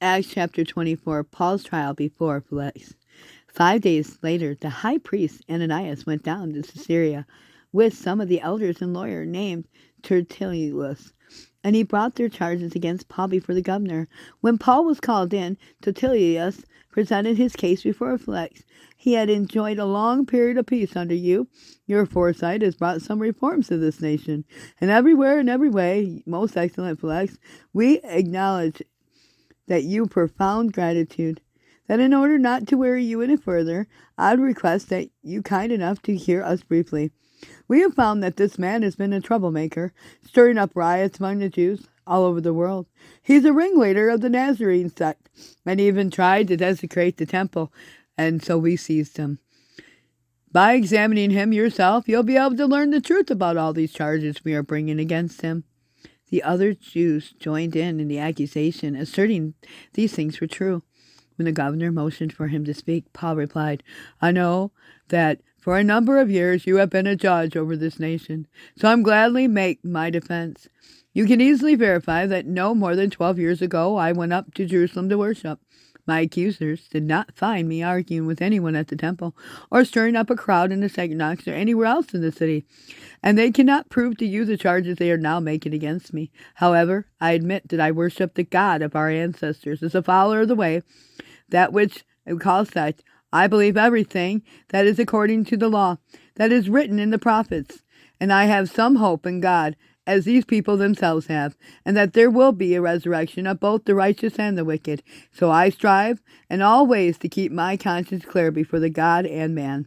Acts chapter 24, Paul's trial before Felix. 5 days later, the high priest Ananias went down to Caesarea with some of the elders and lawyers named Tertullus, and he brought their charges against Paul before the governor. When Paul was called in, Tertullus presented his case before Felix. He had enjoyed a long period of peace under you. Your foresight has brought some reforms to this nation, and everywhere and every way, most excellent Felix, we acknowledge that you profound gratitude. That in order not to weary you any further, I would request that you kind enough to hear us briefly. We have found that this man has been a troublemaker, stirring up riots among the Jews all over the world. He's a ringleader of the Nazarene sect, and even tried to desecrate the temple, and so we seized him. By examining him yourself, you'll be able to learn the truth about all these charges we are bringing against him. The other Jews joined in the accusation, asserting these things were true. When the governor motioned for him to speak, Paul replied, I know that for a number of years you have been a judge over this nation, so I'm gladly make my defense. You can easily verify that no more than 12 years ago I went up to Jerusalem to worship. My accusers did not find me arguing with anyone at the temple or stirring up a crowd in the synagogues or anywhere else in the city, and they cannot prove to you the charges they are now making against me. However, I admit that I worship the God of our ancestors as a follower of the way, that which we call such. I believe everything that is according to the law, that is written in the prophets, and I have some hope in God, as these people themselves have, and that there will be a resurrection of both the righteous and the wicked. So I strive in all ways to keep my conscience clear before the God and man.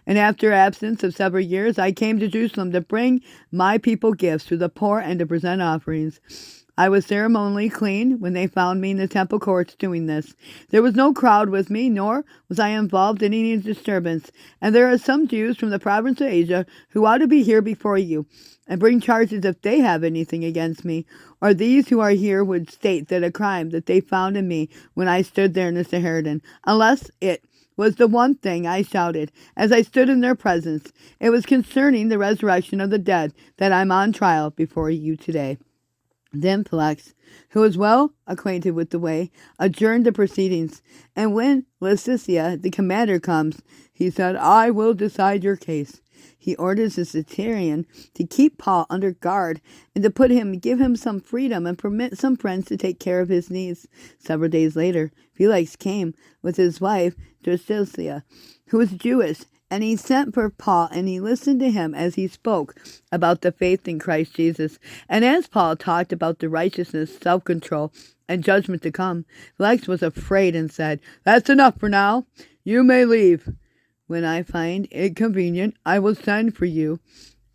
And after absence of several years, I came to Jerusalem to bring my people gifts to the poor and to present offerings. I was ceremonially clean when they found me in the temple courts doing this. There was no crowd with me, nor was I involved in any disturbance. And there are some Jews from the province of Asia who ought to be here before you and bring charges if they have anything against me. Or these who are here would state that a crime that they found in me when I stood there in the Sanhedrin, unless it was the one thing I shouted as I stood in their presence. It was concerning the resurrection of the dead that I'm on trial before you today. Then Felix, who was well acquainted with the way, adjourned the proceedings, and when Lysias, the commander, comes, he said, I will decide your case. He orders the centurion to keep Paul under guard and to give him some freedom and permit some friends to take care of his needs. Several days later, Felix came with his wife, Drusilla, who was Jewish, and he sent for Paul, and he listened to him as he spoke about the faith in Christ Jesus. And as Paul talked about the righteousness, self-control, and judgment to come, Felix was afraid and said, That's enough for now. You may leave. When I find it convenient, I will send for you.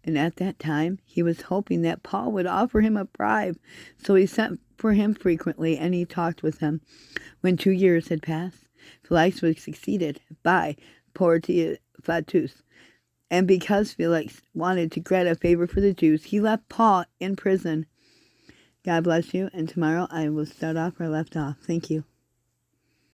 And at that time, he was hoping that Paul would offer him a bribe. So he sent for him frequently, and he talked with him. When 2 years had passed, Felix was succeeded by Porcius, and because Felix wanted to grant a favor for the Jews, he left Paul in prison. God bless you, and tomorrow I will start off where I left off. Thank you.